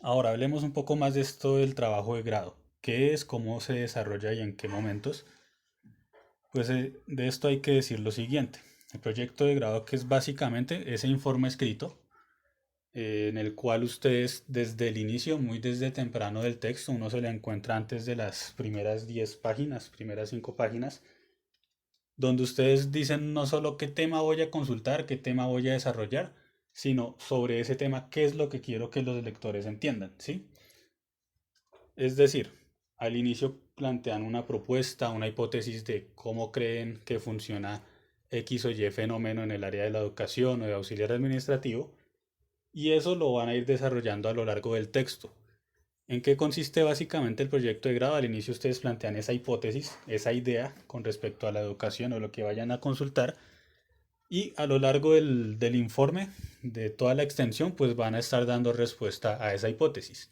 Ahora hablemos un poco más de esto del trabajo de grado. ¿Qué es, cómo se desarrolla y en qué momentos? Pues de esto hay que decir lo siguiente. El proyecto de grado que es básicamente ese informe escrito en el cual ustedes desde el inicio, muy desde temprano del texto, uno se le encuentra antes de las primeras 10 páginas, primeras 5 páginas, donde ustedes dicen no solo qué tema voy a consultar, qué tema voy a desarrollar, sino sobre ese tema qué es lo que quiero que los lectores entiendan, ¿sí? Es decir, al inicio plantean una propuesta, una hipótesis de cómo creen que funciona X o Y fenómeno en el área de la educación o de auxiliar administrativo, y eso lo van a ir desarrollando a lo largo del texto. ¿En qué consiste básicamente el proyecto de grado? Al inicio ustedes plantean esa hipótesis, esa idea con respecto a la educación o lo que vayan a consultar, y a lo largo del informe, de toda la extensión, pues van a estar dando respuesta a esa hipótesis.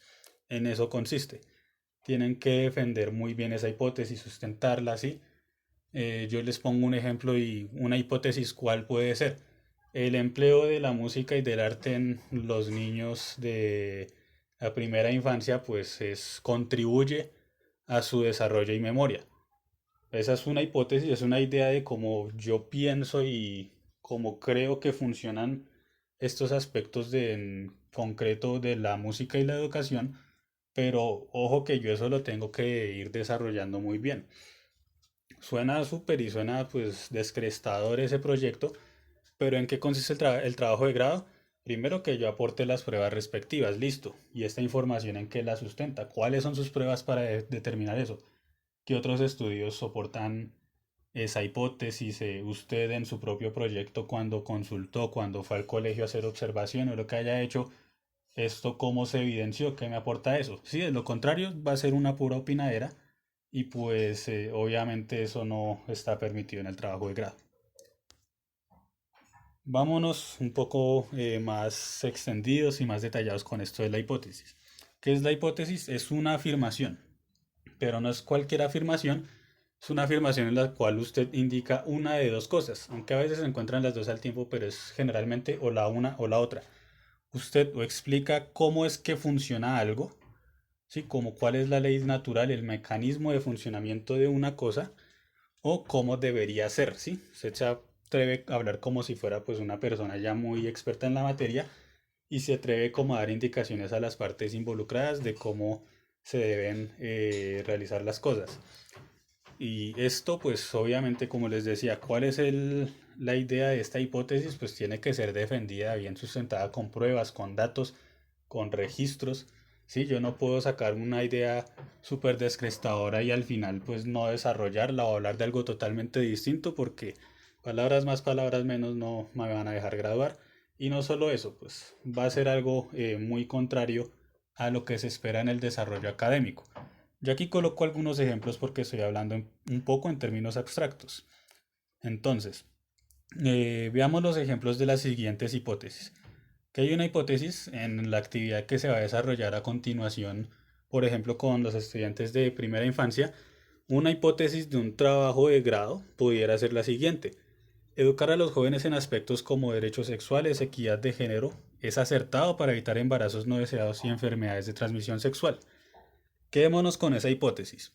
En eso consiste. Tienen que defender muy bien esa hipótesis, sustentarla así. Yo les pongo un ejemplo y una hipótesis cuál puede ser. El empleo de la música y del arte en los niños de la primera infancia pues contribuye a su desarrollo y memoria. Esa es una hipótesis, es una idea de cómo yo pienso y cómo creo que funcionan estos aspectos en concreto de la música y la educación, pero ojo que yo eso lo tengo que ir desarrollando muy bien. Suena súper y suena pues descrestador ese proyecto, pero ¿en qué consiste el trabajo de grado? Primero que yo aporte las pruebas respectivas, listo. ¿Y esta información en qué la sustenta? ¿Cuáles son sus pruebas para determinar eso? ¿Qué otros estudios soportan esa hipótesis? Usted en su propio proyecto cuando consultó, cuando fue al colegio a hacer observación o lo que haya hecho, ¿esto cómo se evidenció? ¿Qué me aporta eso? Sí, de lo contrario va a ser una pura opinadera y pues obviamente eso no está permitido en el trabajo de grado. Vámonos un poco más extendidos y más detallados con esto de la hipótesis. ¿Qué es la hipótesis? Es una afirmación, pero no es cualquier afirmación, es una afirmación en la cual usted indica una de dos cosas, aunque a veces se encuentran las dos al tiempo, pero es generalmente o la una o la otra. Usted o explica cómo es que funciona algo, ¿sí? Como cuál es la ley natural, el mecanismo de funcionamiento de una cosa, o cómo debería ser, ¿sí? Usted se atreve a hablar como si fuera pues una persona ya muy experta en la materia y se atreve como a dar indicaciones a las partes involucradas de cómo se deben realizar las cosas. Y esto pues obviamente como les decía, ¿cuál es la idea de esta hipótesis? Pues tiene que ser defendida, bien sustentada con pruebas, con datos, con registros. Sí, yo no puedo sacar una idea súper descrestadora y al final pues no desarrollarla o hablar de algo totalmente distinto porque palabras más, palabras menos no me van a dejar graduar. Y no solo eso, pues va a ser algo muy contrario a lo que se espera en el desarrollo académico. Yo aquí coloco algunos ejemplos porque estoy hablando un poco en términos abstractos. Entonces, veamos los ejemplos de las siguientes hipótesis. Que hay una hipótesis en la actividad que se va a desarrollar a continuación, por ejemplo, con los estudiantes de primera infancia. Una hipótesis de un trabajo de grado pudiera ser la siguiente. Educar a los jóvenes en aspectos como derechos sexuales, equidad de género, es acertado para evitar embarazos no deseados y enfermedades de transmisión sexual. Quedémonos con esa hipótesis.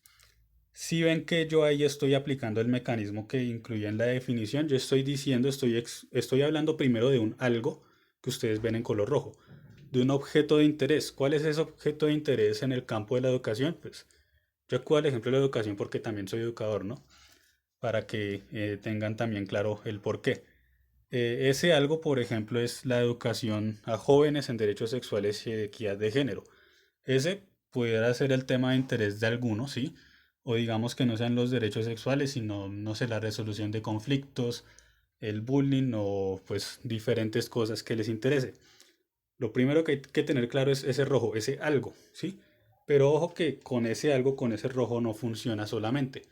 Si ven que yo ahí estoy aplicando el mecanismo que incluye en la definición, yo estoy diciendo, estoy hablando primero de un algo que ustedes ven en color rojo, de un objeto de interés. ¿Cuál es ese objeto de interés en el campo de la educación? Pues yo acudo al ejemplo de la educación porque también soy educador, ¿no? Para que tengan también claro el por qué. Ese algo, por ejemplo, es la educación a jóvenes en derechos sexuales y equidad de género. Ese pudiera ser el tema de interés de algunos, ¿sí? O digamos que no sean los derechos sexuales, sino, no sé, la resolución de conflictos, el bullying o pues diferentes cosas que les interese. Lo primero que hay que tener claro es ese rojo, ese algo, ¿sí? Pero ojo que con ese algo, con ese rojo no funciona solamente.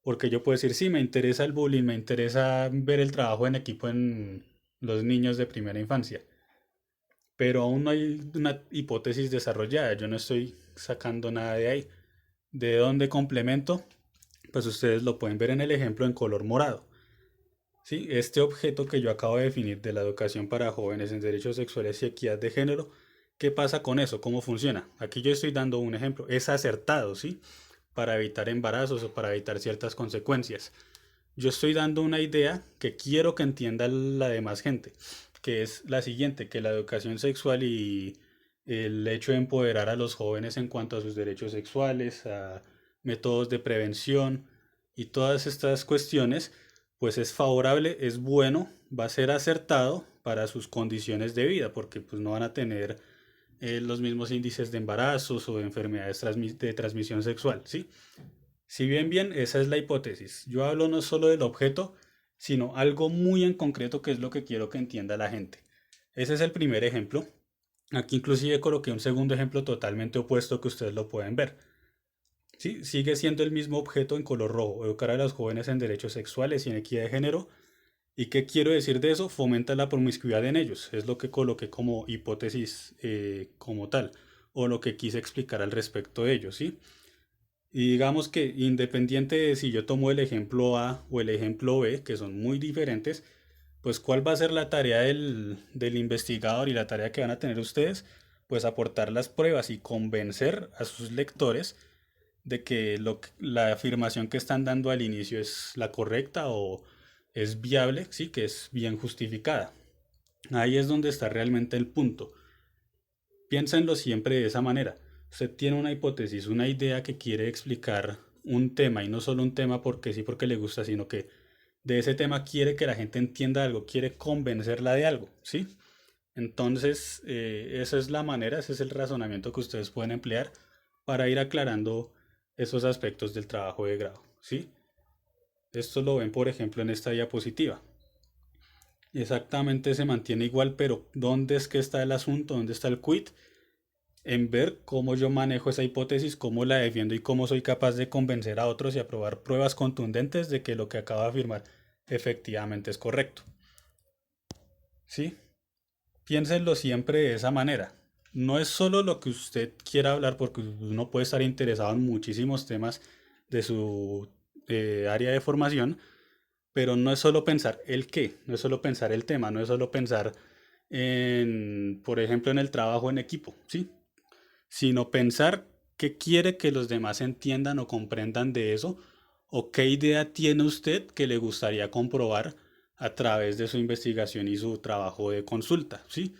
Porque yo puedo decir, sí, me interesa el bullying, me interesa ver el trabajo en equipo en los niños de primera infancia, pero aún no hay una hipótesis desarrollada, yo no estoy sacando nada de ahí. ¿De dónde complemento? Pues ustedes lo pueden ver en el ejemplo en color morado. ¿Sí? Este objeto que yo acabo de definir de la educación para jóvenes en derechos sexuales y equidad de género ¿Qué pasa con eso? ¿Cómo funciona? Aquí yo estoy dando un ejemplo. Es acertado, ¿sí? Para evitar embarazos o para evitar ciertas consecuencias. Yo estoy dando una idea que quiero que entienda la demás gente, que es la siguiente, que la educación sexual y el hecho de empoderar a los jóvenes en cuanto a sus derechos sexuales, a métodos de prevención y todas estas cuestiones, pues es favorable, es bueno, va a ser acertado para sus condiciones de vida, porque pues no van a tener los mismos índices de embarazos o de enfermedades de transmisión sexual, ¿sí? Si bien, esa es la hipótesis. Yo hablo no solo del objeto, sino algo muy en concreto que es lo que quiero que entienda la gente. Ese es el primer ejemplo. Aquí inclusive coloqué un segundo ejemplo totalmente opuesto que ustedes lo pueden ver. Sí, sigue siendo el mismo objeto en color rojo, educar a los jóvenes en derechos sexuales y en equidad de género. ¿Y qué quiero decir de eso? Fomenta la promiscuidad en ellos. Es lo que coloqué como hipótesis como tal, o lo que quise explicar al respecto de ellos, ¿sí? Y digamos que independiente de si yo tomo el ejemplo A o el ejemplo B, que son muy diferentes, pues ¿cuál va a ser la tarea del investigador y la tarea que van a tener ustedes? Pues aportar las pruebas y convencer a sus lectores de que la afirmación que están dando al inicio es la correcta o es viable, sí, que es bien justificada. Ahí es donde está realmente el punto. Piénsenlo siempre de esa manera. Usted tiene una hipótesis, una idea que quiere explicar un tema y no solo un tema porque sí, porque le gusta, sino que de ese tema quiere que la gente entienda algo, quiere convencerla de algo, ¿sí? Entonces, esa es la manera, ese es el razonamiento que ustedes pueden emplear para ir aclarando esos aspectos del trabajo de grado, ¿sí? Esto lo ven, por ejemplo, en esta diapositiva. Exactamente se mantiene igual, pero ¿dónde es que está el asunto? ¿Dónde está el quid? En ver cómo yo manejo esa hipótesis, cómo la defiendo y cómo soy capaz de convencer a otros y a probar pruebas contundentes de que lo que acabo de afirmar efectivamente es correcto. ¿Sí? Piénsenlo siempre de esa manera. No es solo lo que usted quiera hablar, porque uno puede estar interesado en muchísimos temas de su área de formación, pero no es solo pensar el qué, no es solo pensar el tema, no es solo pensar en, por ejemplo, en el trabajo en equipo, ¿sí? Sino pensar qué quiere que los demás entiendan o comprendan de eso, o qué idea tiene usted que le gustaría comprobar a través de su investigación y su trabajo de consulta, ¿sí?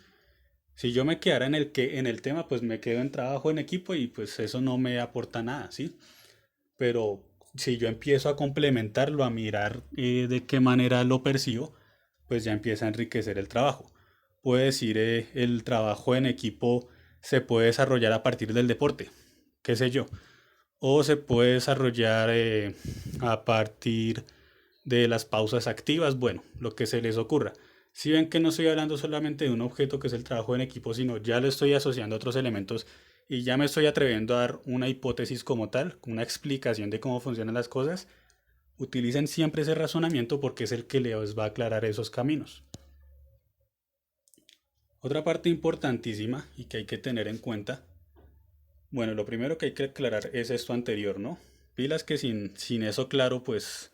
Si yo me quedara en el tema, pues me quedo en trabajo en equipo y pues eso no me aporta nada, ¿sí? Pero si yo empiezo a complementarlo, a mirar de qué manera lo percibo, pues ya empieza a enriquecer el trabajo. Puede decir, el trabajo en equipo se puede desarrollar a partir del deporte, qué sé yo, o se puede desarrollar a partir de las pausas activas, bueno, lo que se les ocurra. Si ven que no estoy hablando solamente de un objeto que es el trabajo en equipo, sino ya lo estoy asociando a otros elementos y ya me estoy atreviendo a dar una hipótesis como tal, una explicación de cómo funcionan las cosas, utilicen siempre ese razonamiento porque es el que les va a aclarar esos caminos. Otra parte importantísima y que hay que tener en cuenta, bueno, lo primero que hay que aclarar es esto anterior, ¿no? Pilas que sin eso claro, pues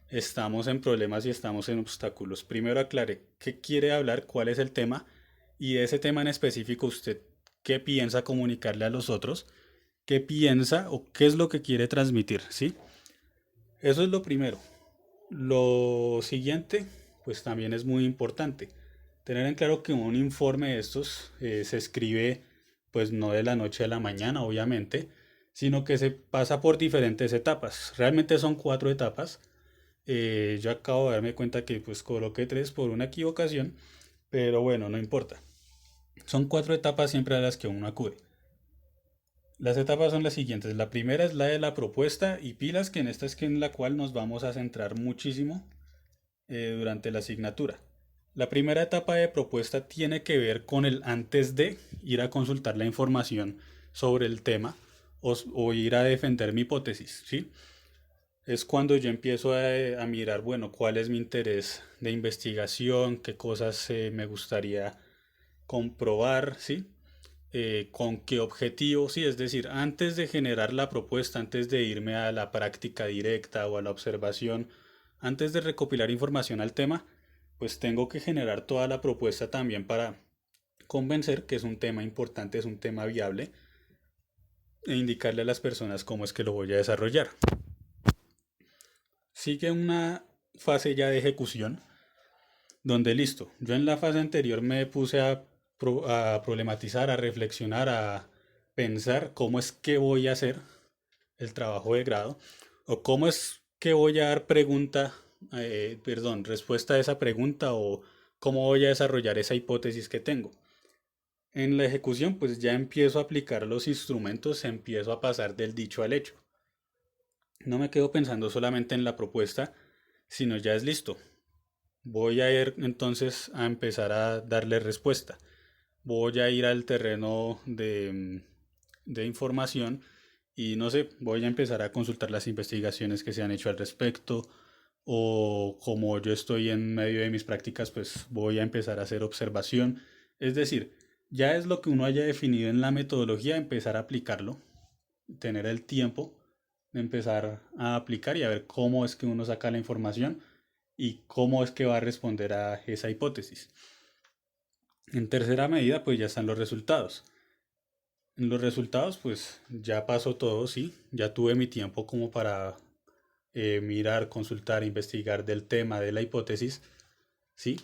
estamos en problemas y estamos en obstáculos. Primero aclare qué quiere hablar, cuál es el tema y de ese tema en específico usted qué piensa comunicarle a los otros, qué piensa o qué es lo que quiere transmitir, ¿sí? Eso es lo primero. Lo siguiente, pues también es muy importante. Tener en claro que un informe de estos se escribe pues no de la noche a la mañana, obviamente, sino que se pasa por diferentes etapas. Realmente son cuatro etapas. Yo acabo de darme cuenta que pues coloqué tres por una equivocación, pero bueno, no importa. Son cuatro etapas siempre a las que uno acude. Las etapas son las siguientes. La primera es la de la propuesta y pilas, que en esta es que en la cual nos vamos a centrar muchísimo durante la asignatura. La primera etapa de propuesta tiene que ver con el antes de ir a consultar la información sobre el tema o ir a defender mi hipótesis, ¿sí? Es cuando yo empiezo a mirar, bueno, cuál es mi interés de investigación, qué cosas me gustaría comprobar, ¿sí? Con qué objetivo, sí, es decir, antes de generar la propuesta, antes de irme a la práctica directa o a la observación, antes de recopilar información al tema, pues tengo que generar toda la propuesta también para convencer que es un tema importante, es un tema viable, e indicarle a las personas cómo es que lo voy a desarrollar. Sigue una fase ya de ejecución, donde listo, yo en la fase anterior me puse a problematizar, a reflexionar, a pensar cómo es que voy a hacer el trabajo de grado o cómo es que voy a dar respuesta a esa pregunta o cómo voy a desarrollar esa hipótesis que tengo. En la ejecución, pues ya empiezo a aplicar los instrumentos, empiezo a pasar del dicho al hecho. No me quedo pensando solamente en la propuesta, sino ya es listo. Voy a ir entonces a empezar a darle respuesta. Voy a ir al terreno de información y no sé, voy a empezar a consultar las investigaciones que se han hecho al respecto o como yo estoy en medio de mis prácticas, pues voy a empezar a hacer observación. Es decir, ya es lo que uno haya definido en la metodología, empezar a aplicarlo, tener el tiempo de empezar a aplicar y a ver cómo es que uno saca la información y cómo es que va a responder a esa hipótesis. En tercera medida, pues ya están los resultados. En los resultados, pues ya pasó todo, sí, ya tuve mi tiempo como para mirar, consultar, investigar del tema de la hipótesis, sí,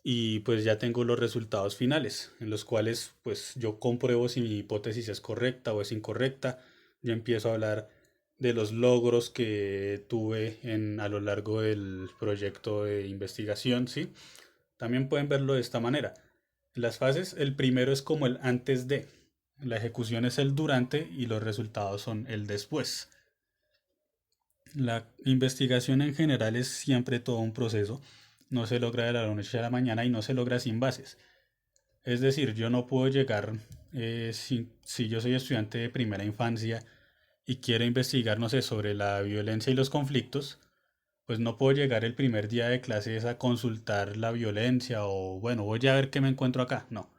y pues ya tengo los resultados finales, en los cuales pues yo compruebo si mi hipótesis es correcta o es incorrecta. Yo empiezo a hablar de los logros que tuve a lo largo del proyecto de investigación, ¿sí? También pueden verlo de esta manera. Las fases, el primero es como el antes de, la ejecución es el durante y los resultados son el después. La investigación en general es siempre todo un proceso, no se logra de la noche a la mañana y no se logra sin bases. Es decir, yo no puedo llegar, si yo soy estudiante de primera infancia y quiero investigar, no sé, sobre la violencia y los conflictos, pues no puedo llegar el primer día de clases a consultar la violencia o bueno, voy a ver qué me encuentro acá. No,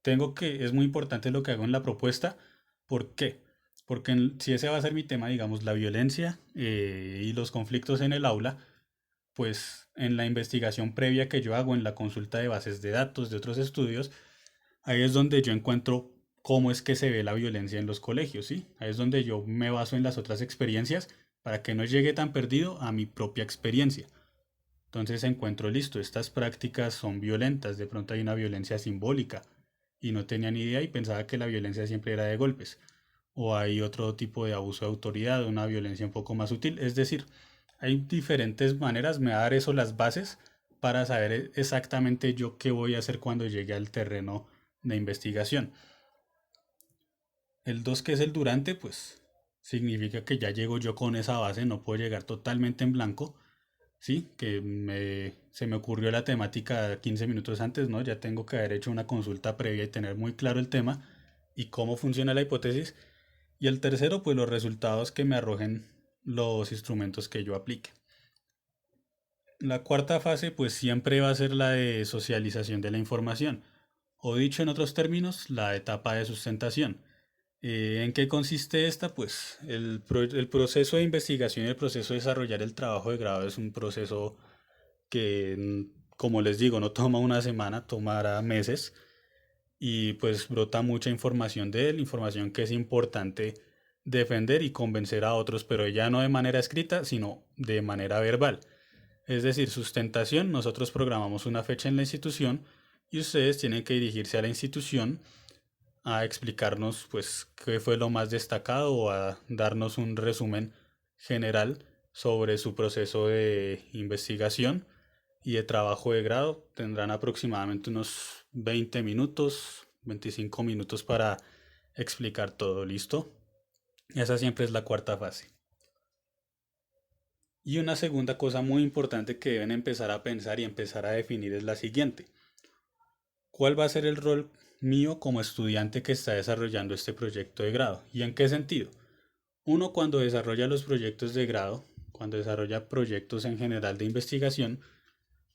es muy importante lo que hago en la propuesta. ¿Por qué? Porque si ese va a ser mi tema, digamos, la violencia y los conflictos en el aula, pues en la investigación previa que yo hago, en la consulta de bases de datos de otros estudios, ahí es donde yo encuentro cómo es que se ve la violencia en los colegios, ¿sí? Ahí es donde yo me baso en las otras experiencias para que no llegue tan perdido a mi propia experiencia. Entonces encuentro listo, estas prácticas son violentas, de pronto hay una violencia simbólica y no tenía ni idea y pensaba que la violencia siempre era de golpes. O hay otro tipo de abuso de autoridad, una violencia un poco más sutil. Es decir, hay diferentes maneras, me va a dar eso las bases para saber exactamente yo qué voy a hacer cuando llegue al terreno de investigación. El 2 que es el durante, pues significa que ya llego yo con esa base, no puedo llegar totalmente en blanco, ¿sí? Se me ocurrió la temática 15 minutos antes, ¿no? Ya tengo que haber hecho una consulta previa y tener muy claro el tema y cómo funciona la hipótesis. Y el tercero, pues los resultados que me arrojen los instrumentos que yo aplique. La cuarta fase, pues siempre va a ser la de socialización de la información, o dicho en otros términos, la etapa de sustentación. ¿En qué consiste esta? Pues el proceso de investigación y el proceso de desarrollar el trabajo de grado es un proceso que, como les digo, no toma una semana, tomará meses y pues brota mucha información de él, información que es importante defender y convencer a otros, pero ya no de manera escrita, sino de manera verbal. Es decir, sustentación, nosotros programamos una fecha en la institución y ustedes tienen que dirigirse a la institución a explicarnos pues qué fue lo más destacado o a darnos un resumen general sobre su proceso de investigación y de trabajo de grado. Tendrán aproximadamente unos 20 minutos, 25 minutos para explicar todo. ¿Listo? Esa siempre es la cuarta fase. Y una segunda cosa muy importante que deben empezar a pensar y empezar a definir es la siguiente. ¿Cuál va a ser el rol mío como estudiante que está desarrollando este proyecto de grado? ¿Y en qué sentido? Uno, cuando desarrolla los proyectos de grado, cuando desarrolla proyectos en general de investigación,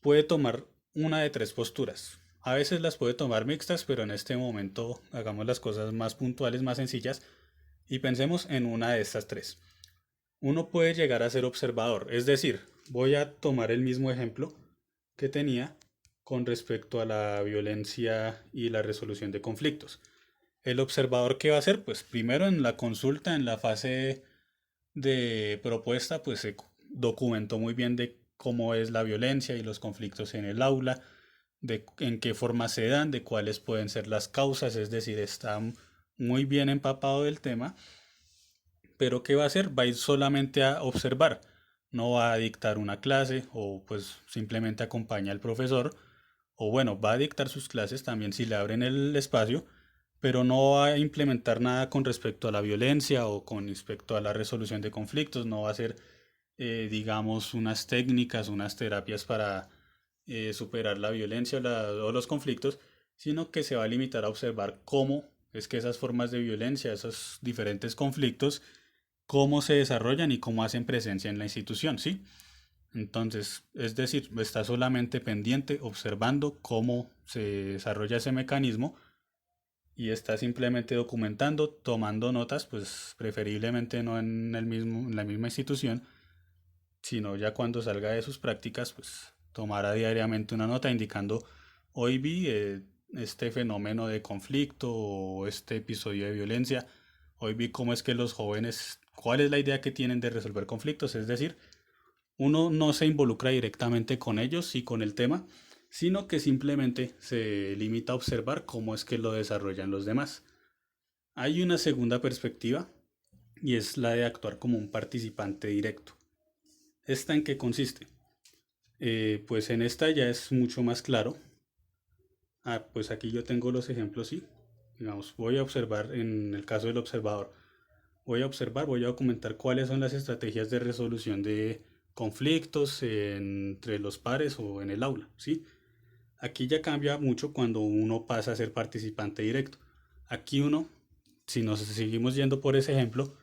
puede tomar una de tres posturas. A veces las puede tomar mixtas, pero en este momento hagamos las cosas más puntuales, más sencillas y pensemos en una de estas tres. Uno puede llegar a ser observador, es decir, voy a tomar el mismo ejemplo que tenía con respecto a la violencia y la resolución de conflictos. El observador, ¿qué va a hacer? Pues primero en la consulta, en la fase de propuesta, pues se documentó muy bien de cómo es la violencia y los conflictos en el aula, de en qué forma se dan, de cuáles pueden ser las causas, es decir, está muy bien empapado del tema, pero ¿qué va a hacer? Va a ir solamente a observar, no va a dictar una clase o pues simplemente acompaña al profesor, o bueno, va a dictar sus clases también si le abren el espacio, pero no va a implementar nada con respecto a la violencia o con respecto a la resolución de conflictos, no va a hacer, digamos, unas técnicas, unas terapias para superar la violencia o los conflictos, sino que se va a limitar a observar cómo es que esas formas de violencia, esos diferentes conflictos, cómo se desarrollan y cómo hacen presencia en la institución, ¿sí? Entonces, es decir, está solamente pendiente observando cómo se desarrolla ese mecanismo y está simplemente documentando, tomando notas, pues preferiblemente no en en la misma institución, sino ya cuando salga de sus prácticas, pues tomará diariamente una nota indicando hoy vi este fenómeno de conflicto o este episodio de violencia, hoy vi cómo es que los jóvenes, cuál es la idea que tienen de resolver conflictos, es decir, uno no se involucra directamente con ellos y con el tema, sino que simplemente se limita a observar cómo es que lo desarrollan los demás. Hay una segunda perspectiva y es la de actuar como un participante directo. ¿Esta en qué consiste? Pues en esta ya es mucho más claro. Pues aquí yo tengo los ejemplos, sí. Digamos, voy a observar en el caso del observador. Voy a observar, voy a documentar cuáles son las estrategias de resolución de conflictos entre los pares o en el aula, ¿sí? Aquí ya cambia mucho cuando uno pasa a ser participante directo. Aquí uno, si nos seguimos yendo por ese ejemplo,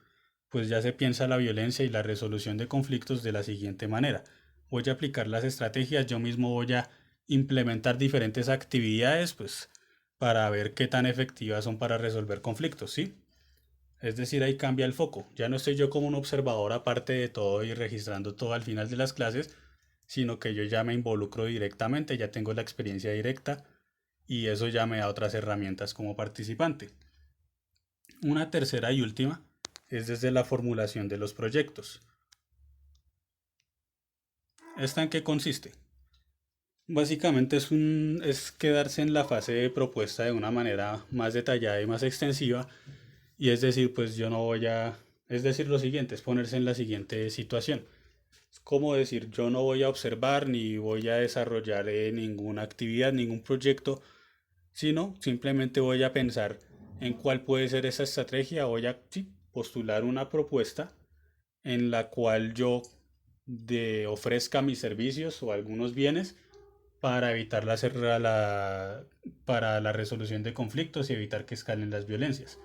pues ya se piensa la violencia y la resolución de conflictos de la siguiente manera. Voy a aplicar las estrategias, yo mismo voy a implementar diferentes actividades, pues para ver qué tan efectivas son para resolver conflictos, ¿sí? Es decir, ahí cambia el foco. Ya no estoy yo como un observador aparte de todo y registrando todo al final de las clases, sino que yo ya me involucro directamente, ya tengo la experiencia directa y eso ya me da otras herramientas como participante. Una tercera y última es desde la formulación de los proyectos. ¿Esta en qué consiste? Básicamente es quedarse en la fase de propuesta de una manera más detallada y más extensiva. Y es decir, pues yo no voy a... Es decir, lo siguiente, es ponerse en la siguiente situación. Es como decir, yo no voy a observar ni voy a desarrollar ninguna actividad, ningún proyecto, sino simplemente voy a pensar en cuál puede ser esa estrategia. Voy a sí, postular una propuesta en la cual yo ofrezca mis servicios o algunos bienes para evitar para la resolución de conflictos y evitar que escalen las violencias.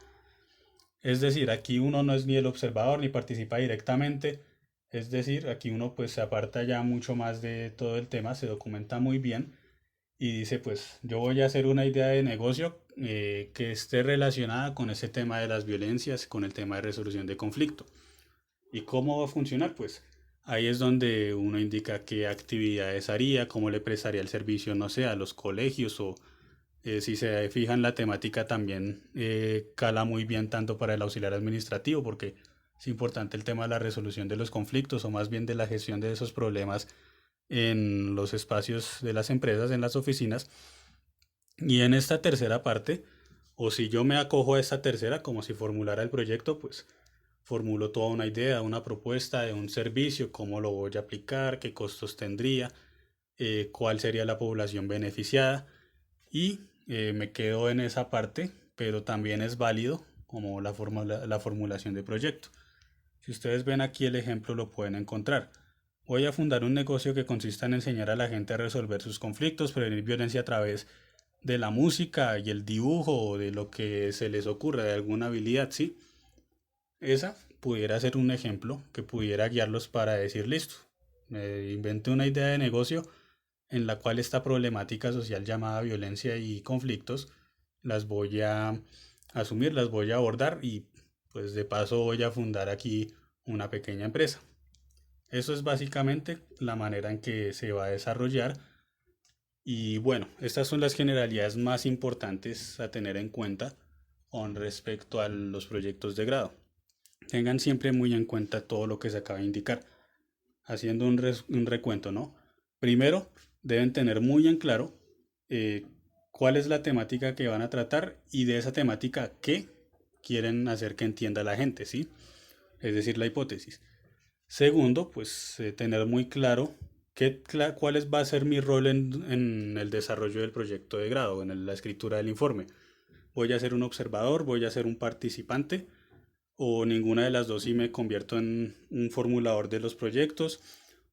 Es decir, aquí uno no es ni el observador ni participa directamente. Es decir, aquí uno pues se aparta ya mucho más de todo el tema, se documenta muy bien y dice pues yo voy a hacer una idea de negocio que esté relacionada con ese tema de las violencias, con el tema de resolución de conflicto. ¿Y cómo va a funcionar? Pues ahí es donde uno indica qué actividades haría, cómo le prestaría el servicio, no sé, a los colegios o si se fijan la temática también cala muy bien tanto para el auxiliar administrativo porque es importante el tema de la resolución de los conflictos o más bien de la gestión de esos problemas en los espacios de las empresas, en las oficinas. Y en esta tercera parte, o si yo me acojo a esta tercera como si formulara el proyecto, pues formulo toda una idea, una propuesta de un servicio, cómo lo voy a aplicar, qué costos tendría, cuál sería la población beneficiada y me quedo en esa parte, pero también es válido como la formulación de proyecto. Si ustedes ven aquí el ejemplo lo pueden encontrar. Voy a fundar un negocio que consista en enseñar a la gente a resolver sus conflictos, prevenir violencia a través de la música y el dibujo o de lo que se les ocurra, de alguna habilidad, ¿sí? Esa pudiera ser un ejemplo que pudiera guiarlos para decir, listo, me inventé una idea de negocio en la cual esta problemática social llamada violencia y conflictos las voy a asumir, las voy a abordar y pues de paso voy a fundar aquí una pequeña empresa. Eso es básicamente la manera en que se va a desarrollar Y bueno, estas son las generalidades más importantes a tener en cuenta con respecto a los proyectos de grado. Tengan siempre muy en cuenta todo lo que se acaba de indicar, haciendo un recuento, ¿no? Primero, deben tener muy en claro eh, cuál es la temática que van a tratar y de esa temática qué quieren hacer que entienda la gente, ¿sí? Es decir, la hipótesis. Segundo, pues tener muy claro cuál va a ser mi rol en el desarrollo del proyecto de grado, en la escritura del informe. ¿Voy a ser un observador? ¿Voy a ser un participante? ¿O ninguna de las dos y me convierto en un formulador de los proyectos?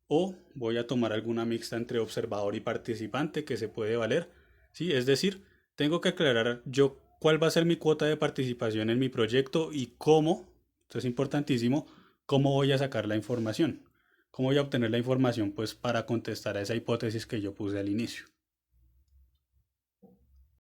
¿O voy a tomar alguna mixta entre observador y participante que se puede valer? ¿Sí? Es decir, tengo que aclarar yo cuál va a ser mi cuota de participación en mi proyecto y cómo, esto es importantísimo, cómo voy a sacar la información. ¿Cómo voy a obtener la información? Pues para contestar a esa hipótesis que yo puse al inicio.